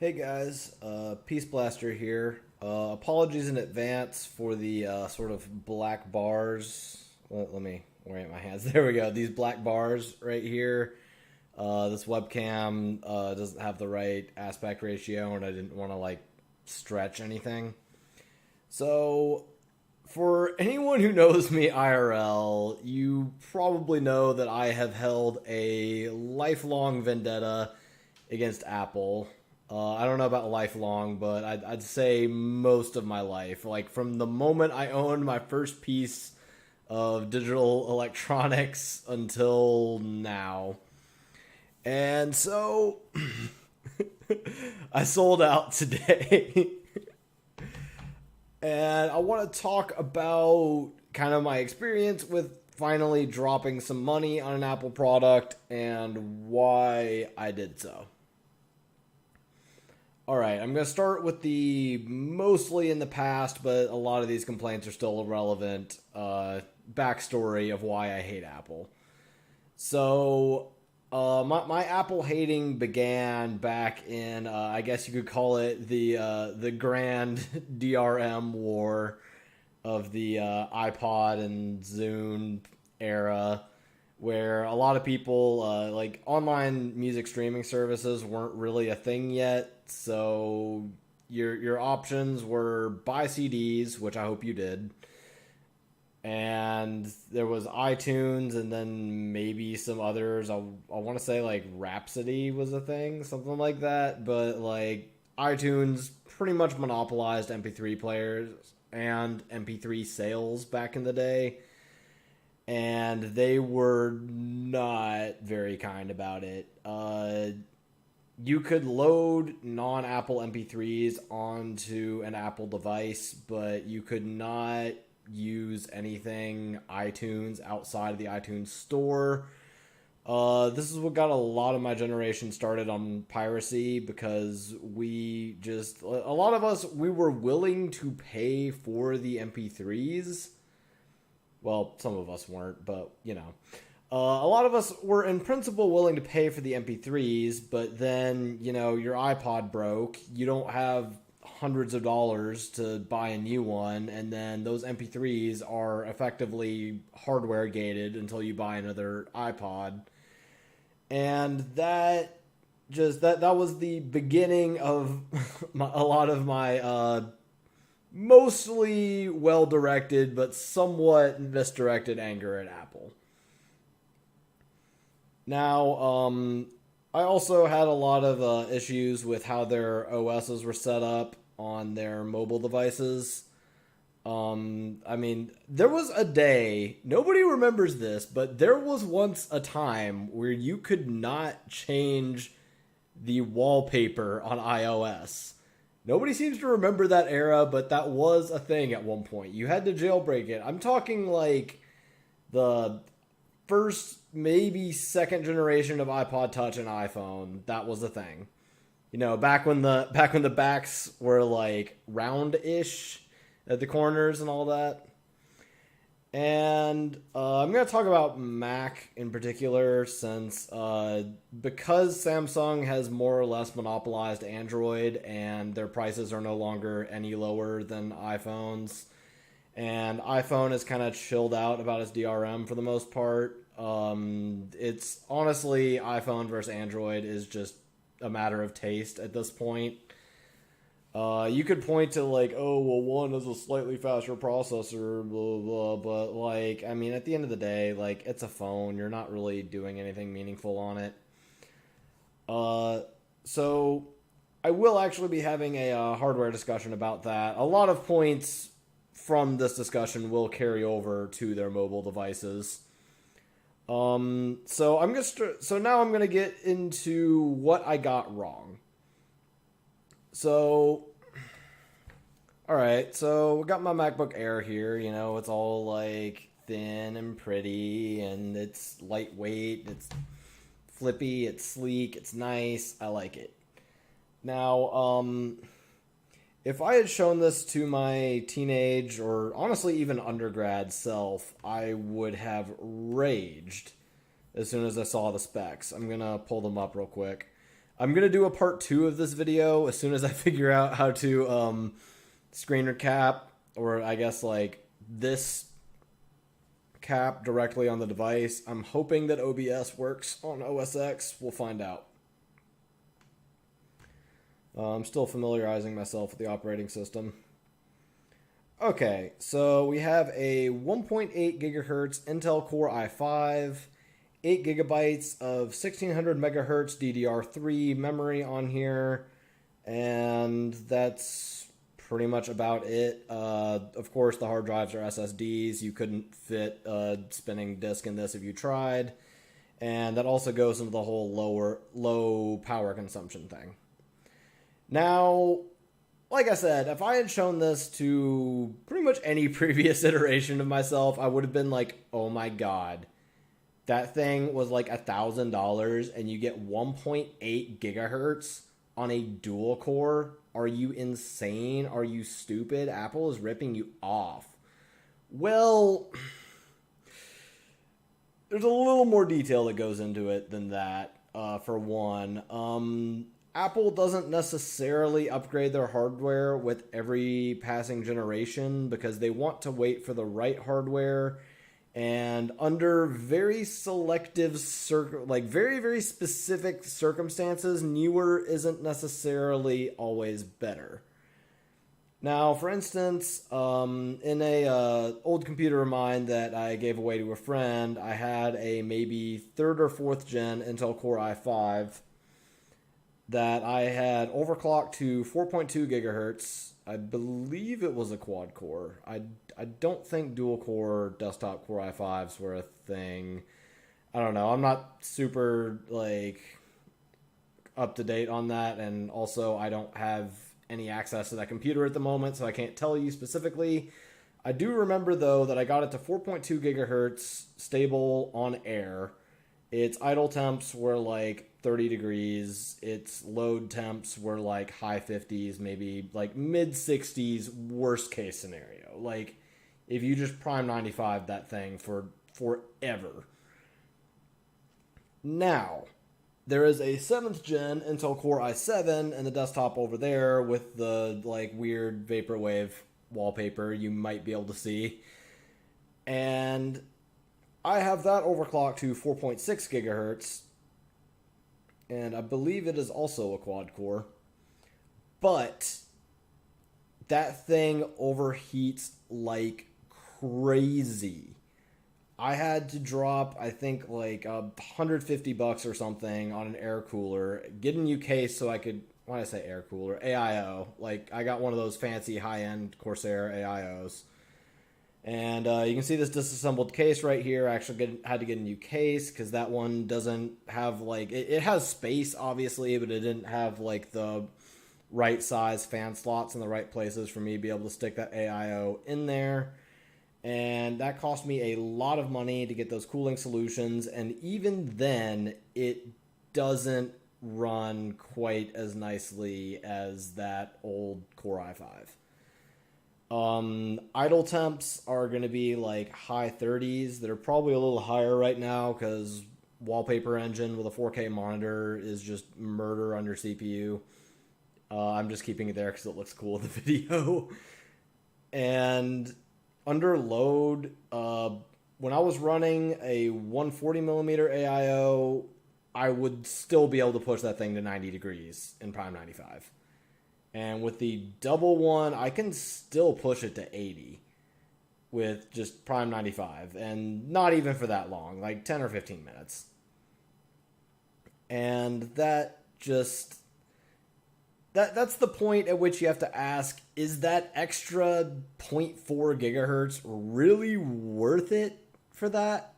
Hey guys, Peace Blaster here. Apologies in advance for the sort of black bars. Let me orient my hands. There we go. These black bars right here. This webcam doesn't have the right aspect ratio, and I didn't want to stretch anything. So, for anyone who knows me IRL, you probably know that I have held a lifelong vendetta against Apple. I don't know about lifelong, but I'd say most of my life. Like from the moment I owned my first piece of digital electronics until now. And so I sold out today. And I want to talk about kind of my experience with finally dropping some money on an Apple product and why I did so. All right, I'm going to start with the mostly in the past, but a lot of these complaints are still relevant backstory of why I hate Apple. So, my Apple hating began back in, I guess you could call it the grand DRM war of the iPod and Zune era, where a lot of people, like online music streaming services weren't really a thing yet. So your options were buy CDs, which I hope you did. And there was iTunes and then maybe some others. I want to say like Rhapsody was a thing, something like that. But like iTunes pretty much monopolized MP3 players and MP3 sales back in the day. And they were not very kind about it. You could load non-Apple MP3s onto an Apple device, but you could not use anything iTunes outside of the iTunes store. This is what got a lot of my generation started on piracy because a lot of us, we were willing to pay for the MP3s. Well, some of us weren't, but, you know. A lot of us were in principle willing to pay for the MP3s, but then, you know, your iPod broke. You don't have hundreds of dollars to buy a new one, and then those MP3s are effectively hardware gated until you buy another iPod. And that was the beginning of a lot of my mostly well-directed but somewhat misdirected anger at Apple. Now, I also had a lot of issues with how their OSs were set up on their mobile devices. I mean, there was a day, nobody remembers this, but there was once a time where you could not change the wallpaper on iOS. Nobody seems to remember that era, but that was a thing at one point. You had to jailbreak it. I'm talking like the first, maybe second generation of iPod Touch and iPhone. That was a thing. You know, back when the backs were like round-ish at the corners and all that. And I'm going to talk about Mac in particular since because Samsung has more or less monopolized Android and their prices are no longer any lower than iPhones. And iPhone is kind of chilled out about its DRM for the most part. It's honestly iPhone versus Android is just a matter of taste at this point. You could point to like, oh, well, one is a slightly faster processor, blah, blah, but like, I mean, at the end of the day, like, it's a phone. You're not really doing anything meaningful on it. So I will actually be having a hardware discussion about that. A lot of points from this discussion will carry over to their mobile devices. So now I'm gonna get into what I got wrong. So, alright, so we got my MacBook Air here, you know, it's all like thin and pretty, and it's lightweight, it's flippy, it's sleek, it's nice, I like it. Now, if I had shown this to my teenage or honestly even undergrad self, I would have raged as soon as I saw the specs. I'm gonna pull them up real quick. I'm going to do a part 2 of this video as soon as I figure out how to screen cap, or I guess like this cap directly on the device. I'm hoping that OBS works on OS X. We'll find out. I'm still familiarizing myself with the operating system. Okay, so we have a 1.8 gigahertz Intel Core i5, 8 gigabytes of 1600 megahertz DDR3 memory on here, and that's pretty much about it. Of course, the hard drives are SSDs. You couldn't fit a spinning disk in this if you tried, and that also goes into the whole low power consumption thing. Now, like I said, if I had shown this to pretty much any previous iteration of myself, I would have been like, oh my god, that thing was like $1,000 and you get 1.8 gigahertz on a dual core? Are you insane? Are you stupid? Apple is ripping you off. Well, there's a little more detail that goes into it than that, for one. Apple doesn't necessarily upgrade their hardware with every passing generation because they want to wait for the right hardware, and under very selective, very, very specific circumstances, newer isn't necessarily always better. Now, for instance, in a old computer of mine that I gave away to a friend, I had a maybe 3rd or 4th gen Intel Core i5 that I had overclocked to 4.2 gigahertz. I believe it was a quad core. I don't think dual core desktop Core i5s were a thing. I don't know. I'm not super up to date on that, and also I don't have any access to that computer at the moment, so I can't tell you specifically. I do remember though that I got it to 4.2 gigahertz stable on Air. Its idle temps were 30 degrees. Its load temps were high 50s, maybe mid 60s, worst case scenario. If you just prime 95 that thing for forever. Now, there is a 7th gen Intel Core i7 in the desktop over there with the weird vaporwave wallpaper you might be able to see. And I have that overclocked to 4.6 gigahertz, and I believe it is also a quad core. But that thing overheats like crazy. I had to drop, I think, $150 or something on an air cooler, get a new case so I could, why did I say air cooler? AIO. I got one of those fancy high-end Corsair AIOs. And you can see this disassembled case right here. I actually had to get a new case because that one doesn't have it has space obviously, but it didn't have the right size fan slots in the right places for me to be able to stick that AIO in there. And that cost me a lot of money to get those cooling solutions, and even then it doesn't run quite as nicely as that old Core i5. Idle temps are going to be high 30s. They're probably a little higher right now because wallpaper engine with a 4K monitor is just murder on your CPU. I'm just keeping it there because it looks cool in the video. And under load, when I was running a 140mm AIO, I would still be able to push that thing to 90 degrees in prime 95. And with the double one, I can still push it to 80 with just prime 95. And not even for that long, 10 or 15 minutes. And that just... That's the point at which you have to ask, is that extra 0.4 gigahertz really worth it for that?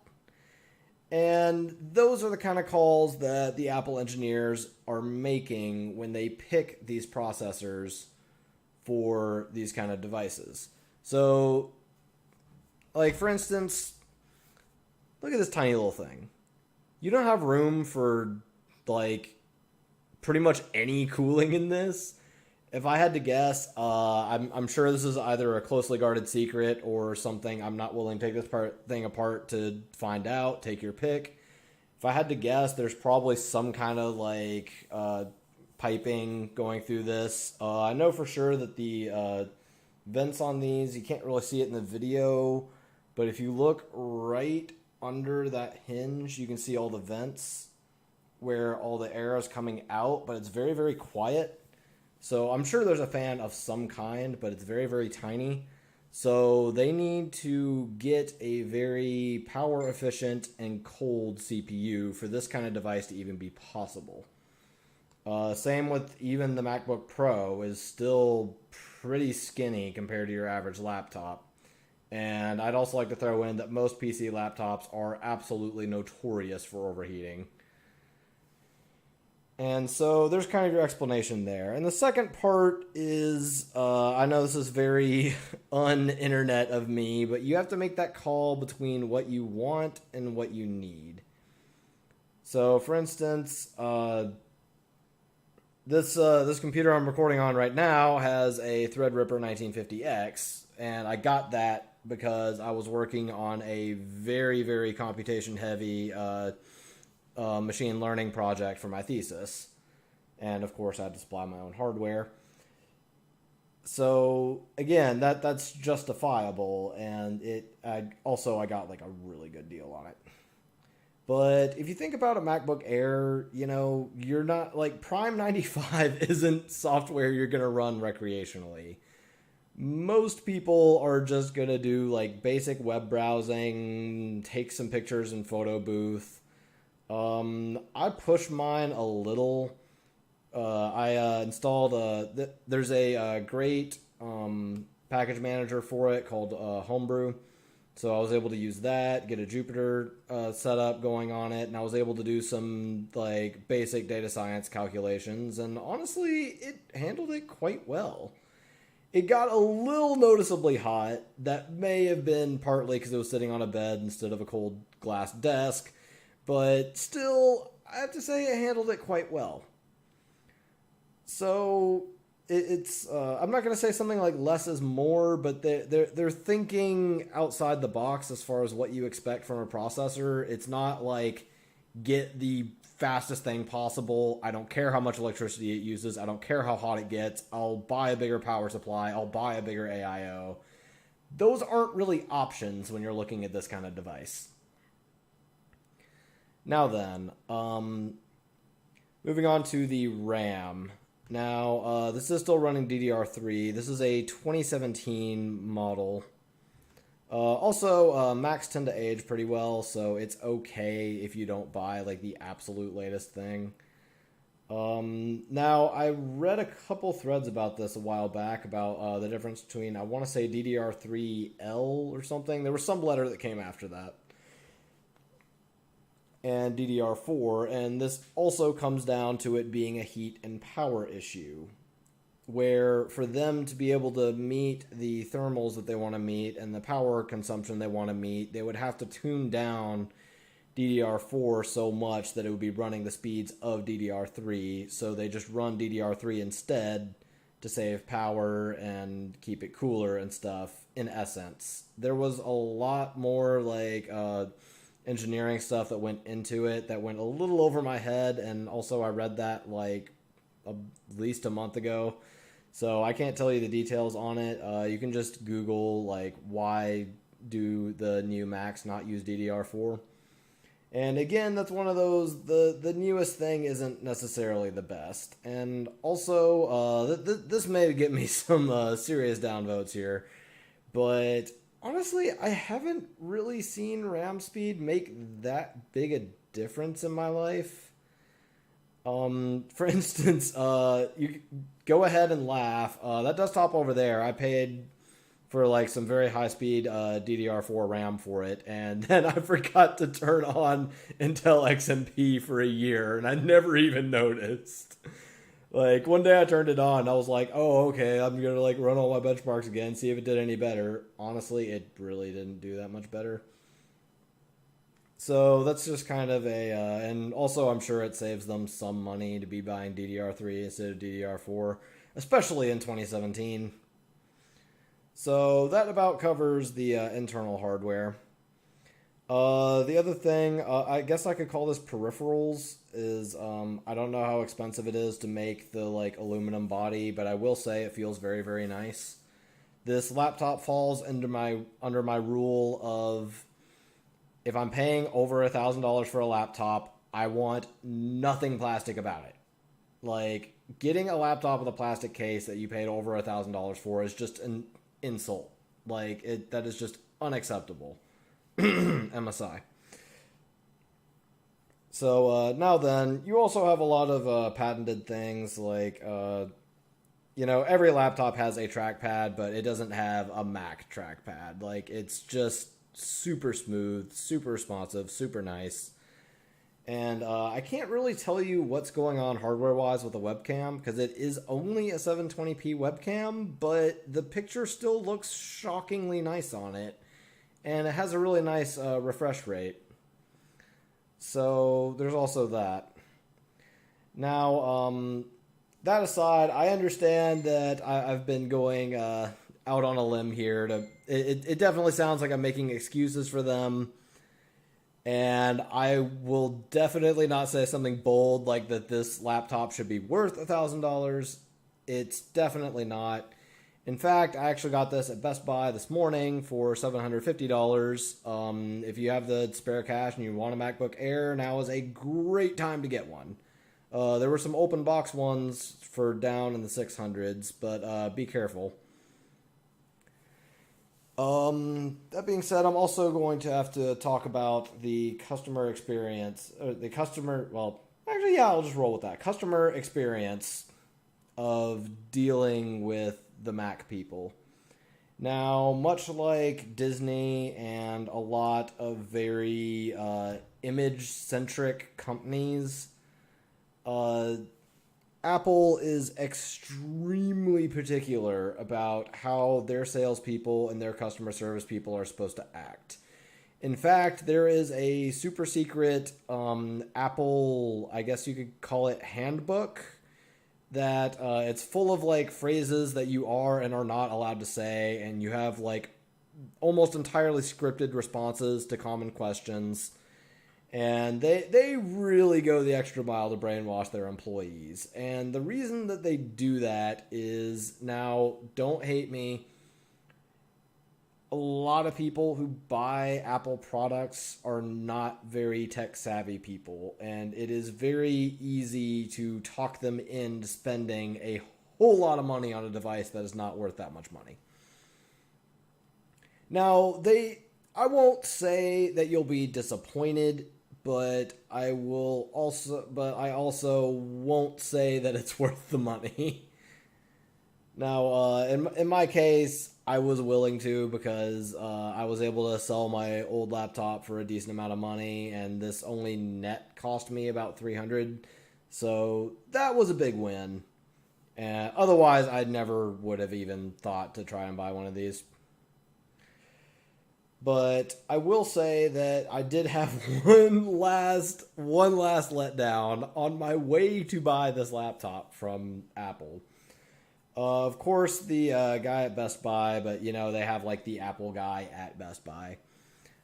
And those are the kind of calls that the Apple engineers are making when they pick these processors for these kind of devices. So, for instance, look at this tiny little thing. You don't have room for, pretty much any cooling in this. If I had to guess, I'm sure this is either a closely guarded secret or something I'm not willing to take this thing apart to find out. Take your pick. if I had to guess, there's probably some kind of piping going through this. I know for sure that the vents on these, you can't really see it in the video, but if you look right under that hinge, you can see all the vents where all the air is coming out, but it's very, very quiet. So I'm sure there's a fan of some kind, but it's very, very tiny. So they need to get a very power efficient and cold CPU for this kind of device to even be possible. Same with even the MacBook Pro is still pretty skinny compared to your average laptop. And I'd also like to throw in that most PC laptops are absolutely notorious for overheating. And so there's kind of your explanation there. And the second part is, I know this is very un-internet of me, but you have to make that call between what you want and what you need. So, for instance, this computer I'm recording on right now has a Threadripper 1950X, and I got that because I was working on a very, very computation-heavy machine learning project for my thesis. And of course I had to supply my own hardware. So again, that's justifiable, and I got like a really good deal on it. But if you think about a MacBook Air, you're not like Prime 95 isn't software you're going to run recreationally. Most people are just going to do like basic web browsing, take some pictures in photo booth. I pushed mine a little. I installed there's a great package manager for it called Homebrew. So I was able to use that, get a Jupyter setup going on it, and I was able to do some like basic data science calculations, and honestly, it handled it quite well. It got a little noticeably hot. That may have been partly because it was sitting on a bed instead of a cold glass desk. But still, I have to say it handled it quite well. So it's I'm not going to say something like less is more, but they're thinking outside the box as far as what you expect from a processor. It's not like get the fastest thing possible. I don't care how much electricity it uses. I don't care how hot it gets. I'll buy a bigger power supply. I'll buy a bigger AIO. Those aren't really options when you're looking at this kind of device. Now then, moving on to the RAM. Now, this is still running DDR3. This is a 2017 model. Also, Macs tend to age pretty well, so it's okay if you don't buy like the absolute latest thing. Now, I read a couple threads about this a while back about the difference between, I want to say DDR3L or something. There was some letter that came after that. And DDR4, and this also comes down to it being a heat and power issue, where for them to be able to meet the thermals that they want to meet and the power consumption they want to meet, they would have to tune down DDR4 so much that it would be running the speeds of DDR3, so they just run DDR3 instead to save power and keep it cooler and stuff, in essence. There was a lot more like engineering stuff that went into it that went a little over my head, and also I read that like at least a month ago, so I can't tell you the details on it. You can just Google like why do the new Macs not use DDR4, and again, that's one of those, the newest thing isn't necessarily the best. And also this may get me some serious downvotes here, but honestly, I haven't really seen RAM speed make that big a difference in my life. For instance, you go ahead and laugh. That desktop over there, I paid for like some very high speed DDR4 RAM for it, and then I forgot to turn on Intel XMP for a year, and I never even noticed. Like, one day I turned it on, and I was like, oh, okay, I'm going to, like, run all my benchmarks again, see if it did any better. Honestly, it really didn't do that much better. So that's just kind of and also I'm sure it saves them some money to be buying DDR3 instead of DDR4, especially in 2017. So that about covers the internal hardware. The other thing, I guess I could call this peripherals, is I don't know how expensive it is to make the like aluminum body, but I will say it feels very, very nice. This laptop falls under my rule of if I'm paying over $1,000 for a laptop, I want nothing plastic about it. Like getting a laptop with a plastic case that you paid over $1,000 for is just an insult. That is just unacceptable. MSI. So now then, you also have a lot of patented things like every laptop has a trackpad, but it doesn't have a Mac trackpad. Like it's just super smooth, super responsive, super nice. And I can't really tell you what's going on hardware-wise with the webcam because it is only a 720p webcam, but the picture still looks shockingly nice on it. And it has a really nice refresh rate. So there's also that. Now, that aside, I understand that I've been going out on a limb here. It definitely sounds like I'm making excuses for them. And I will definitely not say something bold like that this laptop should be worth $1,000. It's definitely not. In fact, I actually got this at Best Buy this morning for $750. If you have the spare cash and you want a MacBook Air, now is a great time to get one. There were some open box ones for down in the 600s, but be careful. That being said, I'm also going to have to talk about the customer experience. I'll just roll with that. Customer experience of dealing with the Mac people. Now, much like Disney and a lot of very image-centric companies, Apple is extremely particular about how their salespeople and their customer service people are supposed to act. In fact, there is a super secret Apple, I guess you could call it, handbook that it's full of like phrases that you are and are not allowed to say, and you have like almost entirely scripted responses to common questions. And they really go the extra mile to brainwash their employees. And the reason that they do that is, now, don't hate me, a lot of people who buy Apple products are not very tech savvy people. And it is very easy to talk them into spending a whole lot of money on a device that is not worth that much money. Now, I won't say that you'll be disappointed, but I also won't say that it's worth the money. Now, in my case, I was willing to because I was able to sell my old laptop for a decent amount of money, and this only net cost me about $300, so that was a big win. And otherwise, I never would have even thought to try and buy one of these. But I will say that I did have one last letdown on my way to buy this laptop from Apple. Of course, the guy at Best Buy, but they have like the Apple guy at Best Buy.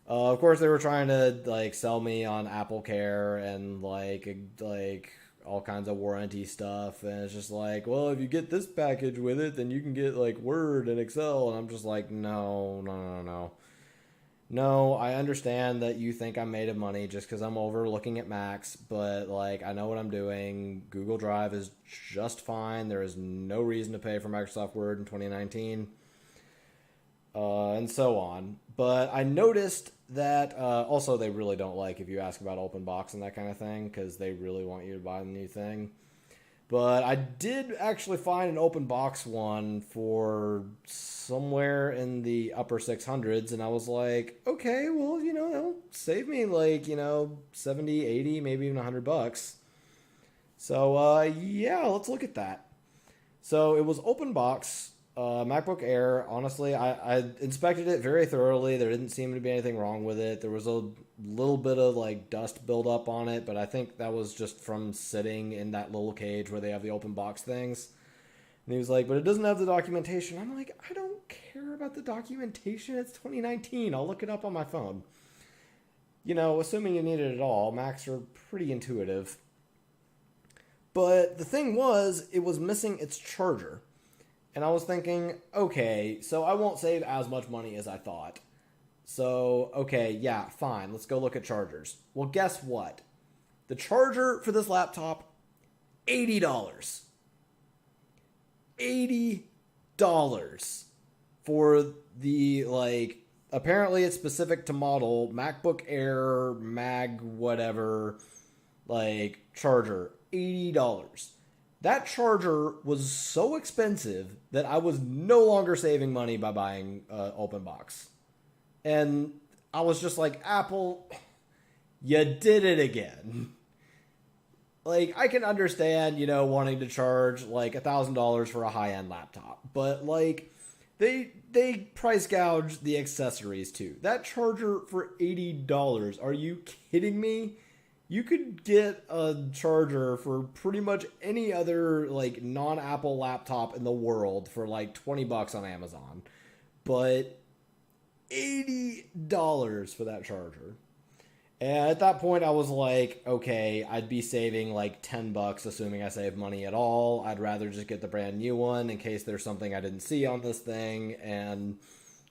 Of course, they were trying to like sell me on Apple Care and like all kinds of warranty stuff, and it's just like, well, if you get this package with it, then you can get like Word and Excel, and I'm just like, no. No, I understand that you think I'm made of money just because I'm over looking at Macs, but like I know what I'm doing. Google Drive is just fine. There is no reason to pay for Microsoft Word in 2019, and so on. But I noticed that also they really don't like if you ask about open box and that kind of thing because they really want you to buy the new thing. But I did actually find an open box one for somewhere in the upper 600s, and I was like, okay, well, that'll save me like, 70, 80, maybe even $100. So, yeah, let's look at that. So it was open box, MacBook Air. Honestly, I inspected it very thoroughly. There didn't seem to be anything wrong with it. There was a little bit of like dust buildup on it, but I think that was just from sitting in that little cage where they have the open box things. And he was like, but it doesn't have the documentation. I'm like, I don't care about the documentation. It's 2019. I'll look it up on my phone. assuming you need it at all, Macs are pretty intuitive. But the thing was, it was missing its charger. And I was thinking, okay, so I won't save as much money as I thought. So, okay, yeah, fine, let's go look at chargers. Well, guess what? The charger for this laptop, $80. $80 for the, apparently it's specific to model, MacBook Air, Mag, whatever, charger. $80. That charger was so expensive that I was no longer saving money by buying open box. And I was just like, Apple, you did it again. I can understand, wanting to charge $1,000 for a high-end laptop, but they price gouge the accessories too. That charger for $80. Are you kidding me? You could get a charger for pretty much any other non-Apple laptop in the world for $20 on Amazon. But $80 for that charger. And at that point I was like, okay, I'd be saving $10 assuming I save money at all. I'd rather just get the brand new one in case there's something I didn't see on this thing, and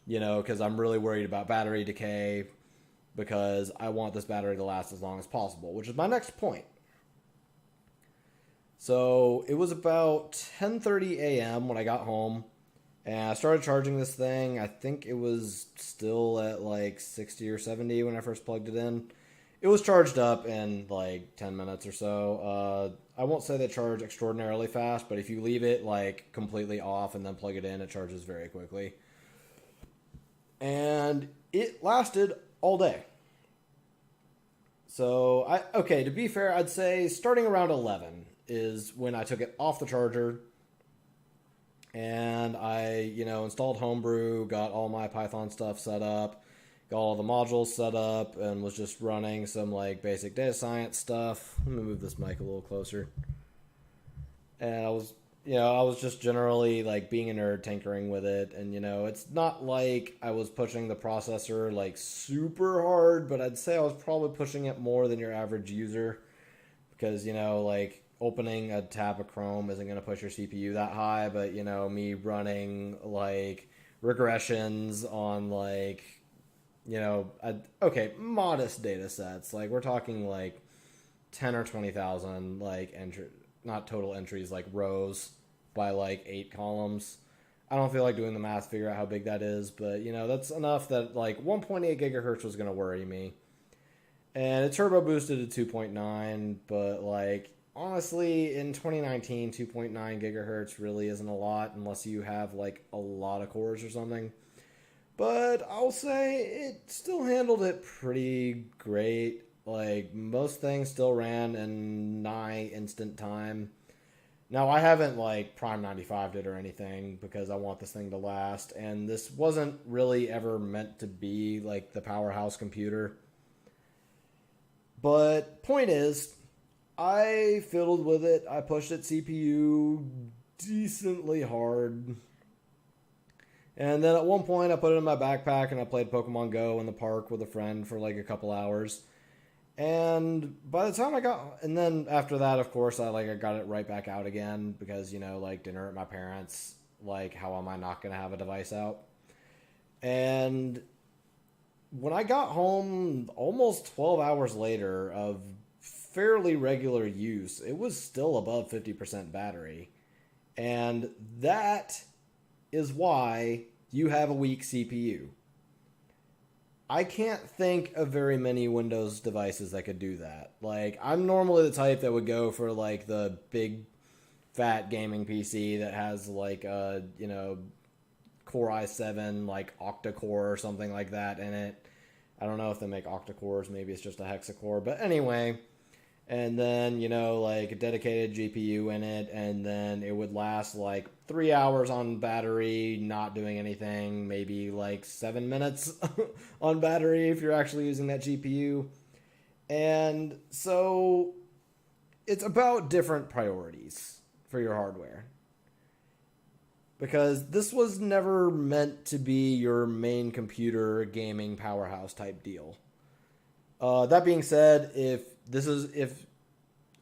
because I'm really worried about battery decay, because I want this battery to last as long as possible, which is my next point. So it was about 10:30 a.m. when I got home, and I started charging this thing. I think it was still at 60 or 70 when I first plugged it in. It was charged up in 10 minutes or so. I won't say they charge extraordinarily fast, but if you leave it completely off and then plug it in, it charges very quickly. And it lasted all day. So, to be fair, I'd say starting around 11 is when I took it off the charger, and I, installed Homebrew, got all my Python stuff set up, got all the modules set up, and was just running some, basic data science stuff. Let me move this mic a little closer. And I was just generally being a nerd, tinkering with it, and it's not like I was pushing the processor super hard, but I'd say I was probably pushing it more than your average user, because opening a tab of Chrome isn't going to push your CPU that high, but me running regressions on modest data sets, we're talking 10 or 20,000 not total entries, rows by 8 columns. I don't feel like doing the math to figure out how big that is, but that's enough that 1.8 gigahertz was going to worry me. And it turbo boosted to 2.9, but honestly, in 2019, 2.9 gigahertz really isn't a lot unless you have a lot of cores or something. But I'll say it still handled it pretty great. Most things still ran in nigh instant time. Now, I haven't Prime 95'd it or anything because I want this thing to last, and this wasn't really ever meant to be the powerhouse computer. But point is, I fiddled with it. I pushed its CPU decently hard. And then at one point I put it in my backpack and I played Pokemon Go in the park with a friend for a couple hours. And by the time and then after that, of course, I got it right back out again because, dinner at my parents', how am I not going to have a device out? And when I got home almost 12 hours later of fairly regular use, it was still above 50% battery. And that is why you have a weak CPU. I can't think of very many Windows devices that could do that. I'm normally the type that would go for the big fat gaming PC that has a Core i7 octa-core or something like that in it. I don't know if they make octa-cores, maybe it's just a hexa-core, but anyway. And then, a dedicated GPU in it, and then it would last 3 hours on battery, not doing anything, maybe 7 minutes on battery if you're actually using that GPU. And so it's about different priorities for your hardware. Because this was never meant to be your main computer gaming powerhouse type deal. That being said, if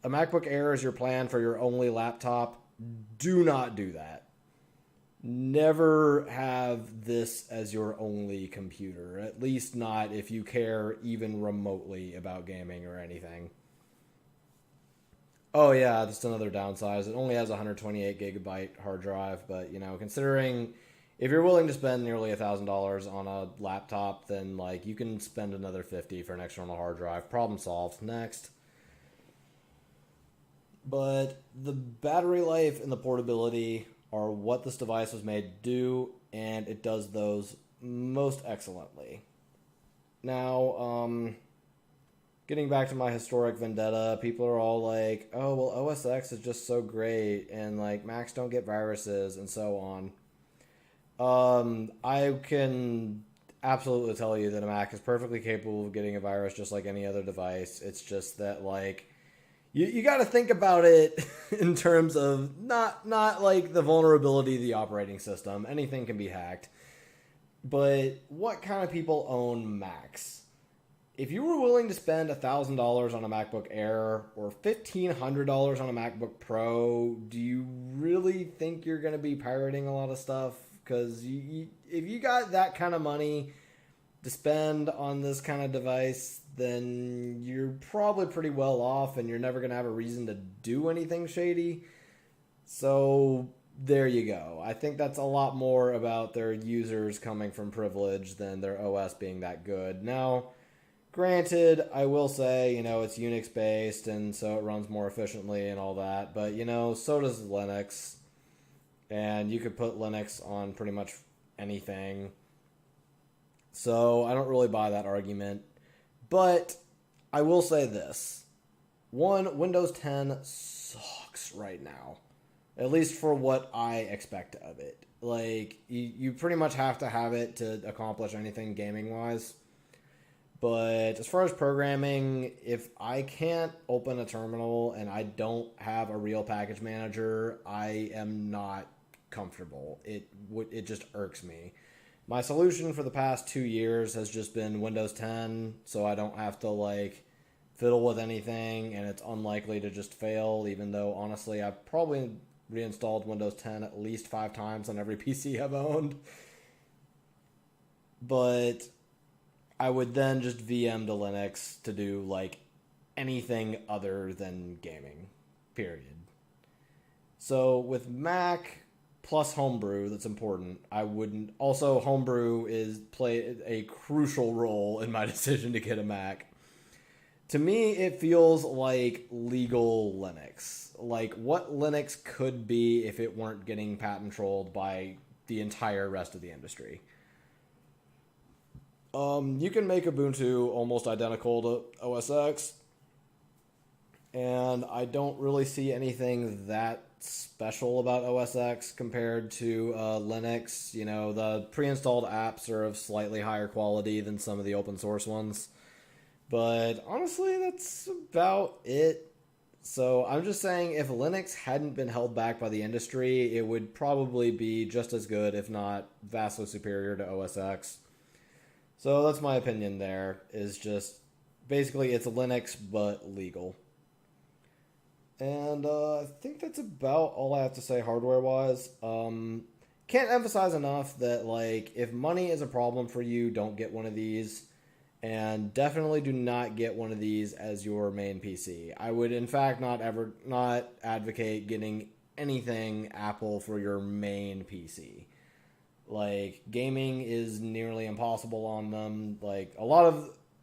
a MacBook Air is your plan for your only laptop, do not do that. Never have this as your only computer. At least not if you care even remotely about gaming or anything. Oh yeah, that's another downside. It only has a 128 gigabyte hard drive, but considering if you're willing to spend nearly $1,000 on a laptop, then like you can spend another 50 for an external hard drive. Problem solved. Next. But the battery life and the portability are what this device was made to do, and it does those most excellently. Now, getting back to my historic vendetta, people are all like, oh, well, OS X is just so great, and like Macs don't get viruses, and so on. I can absolutely tell you that a Mac is perfectly capable of getting a virus just like any other device. It's just that, like, you got to think about it in terms of not like the vulnerability of the operating system. Anything can be hacked. But what kind of people own Macs? If you were willing to spend $1,000 on a MacBook Air or $1,500 on a MacBook Pro, do you really think you're going to be pirating a lot of stuff? Because if you got that kind of money to spend on this kind of device, then you're probably pretty well off and you're never going to have a reason to do anything shady. So there you go. I think that's a lot more about their users coming from privilege than their OS being that good. Now, granted, I will say, it's Unix based and so it runs more efficiently and all that, but so does Linux. And you could put Linux on pretty much anything. So I don't really buy that argument. But I will say this. One, Windows 10 sucks right now. At least for what I expect of it. Like, you pretty much have to have it to accomplish anything gaming-wise. But as far as programming, if I can't open a terminal and I don't have a real package manager, I am not comfortable. It just irks me. My solution for the past 2 years has just been Windows 10, so I don't have to like fiddle with anything, and it's unlikely to just fail, even though honestly I've probably reinstalled Windows 10 at least 5 times on every PC I've owned. But I would then just VM to Linux to do like anything other than gaming, period. So with Mac plus Homebrew, that's important. I wouldn't. Also, Homebrew play a crucial role in my decision to get a Mac. To me, it feels like legal Linux. Like what Linux could be if it weren't getting patent trolled by the entire rest of the industry. You can make Ubuntu almost identical to OS X, and I don't really see anything that special about OS X compared to Linux. The pre-installed apps are of slightly higher quality than some of the open source ones. But honestly, that's about it. So I'm just saying if Linux hadn't been held back by the industry, it would probably be just as good, if not vastly superior to OS X. So that's my opinion there, is just basically it's Linux but legal. And I think that's about all I have to say hardware-wise. Can't emphasize enough that, like, if money is a problem for you, don't get one of these. And definitely do not get one of these as your main PC. I would, in fact, not advocate getting anything Apple for your main PC. Like, gaming is nearly impossible on them. Like,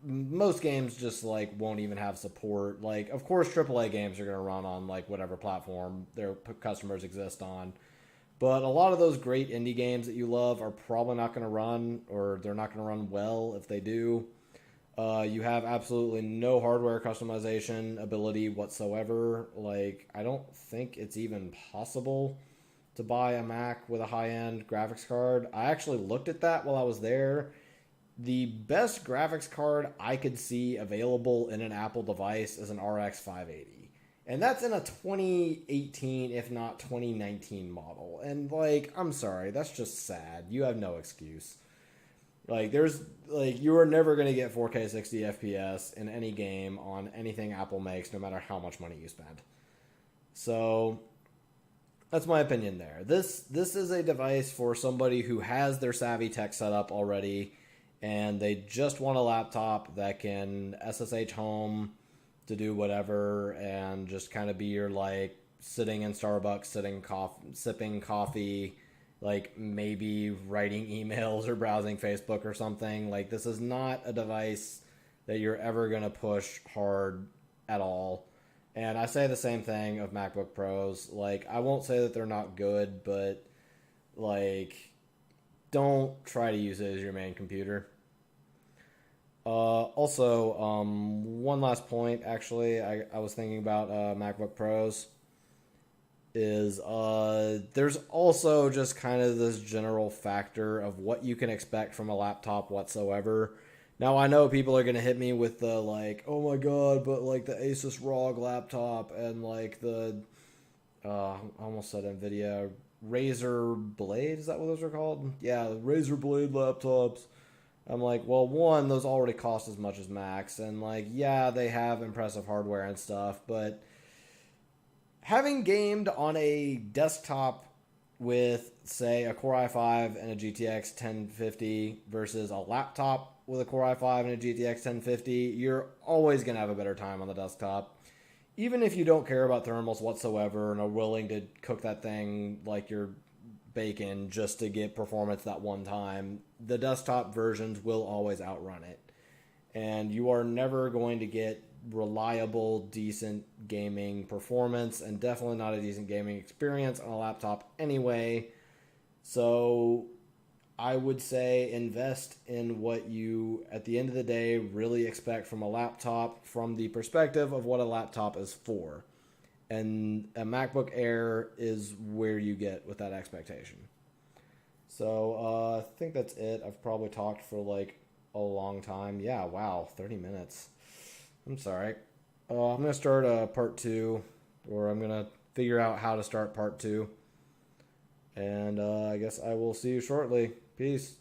most games just like won't even have support. Like, of course, AAA games are going to run on like whatever platform their customers exist on, but a lot of those great indie games that you love are probably not going to run, or they're not going to run well if they do. You have absolutely no hardware customization ability whatsoever. Like, I don't think it's even possible to buy a Mac with a high-end graphics card. I actually looked at that while I was there. The best graphics card I could see available in an Apple device is an RX 580. And that's in a 2018, if not 2019 model. And, like, I'm sorry, that's just sad. You have no excuse. Like you are never going to get 4K 60 FPS in any game on anything Apple makes, no matter how much money you spend. So that's my opinion there. This is a device for somebody who has their savvy tech set up already, and they just want a laptop that can SSH home to do whatever, and just kind of be your like sitting in Starbucks, sipping coffee, like maybe writing emails or browsing Facebook or something. Like, this is not a device that you're ever going to push hard at all. And I say the same thing of MacBook Pros. Like, I won't say that they're not good, but like, don't try to use it as your main computer. Also, one last point, actually, I was thinking about MacBook Pros is there's also just kind of this general factor of what you can expect from a laptop whatsoever. Now, I know people are going to hit me with the, like, oh my god, but, like, the Asus ROG laptop and, like, the, I almost said NVIDIA, Razer Blade, is that what those are called? Yeah, the Razer Blade laptops. I'm like, well, one, those already cost as much as Macs, and, like, yeah, they have impressive hardware and stuff, but having gamed on a desktop with, say, a Core i5 and a GTX 1050 versus a laptop with a Core i5 and a GTX 1050, you're always going to have a better time on the desktop. Even if you don't care about thermals whatsoever and are willing to cook that thing like you're bacon just to get performance that one time, the desktop versions will always outrun it. And you are never going to get reliable, decent gaming performance, and definitely not a decent gaming experience on a laptop anyway. So I would say invest in what you, at the end of the day, really expect from a laptop from the perspective of what a laptop is for. And a MacBook Air is where you get with that expectation. So I think that's it. I've probably talked for like a long time. Yeah, wow, 30 minutes. I'm sorry. I'm going to start part 2, or I'm going to figure out how to start part 2. And I guess I will see you shortly. Peace.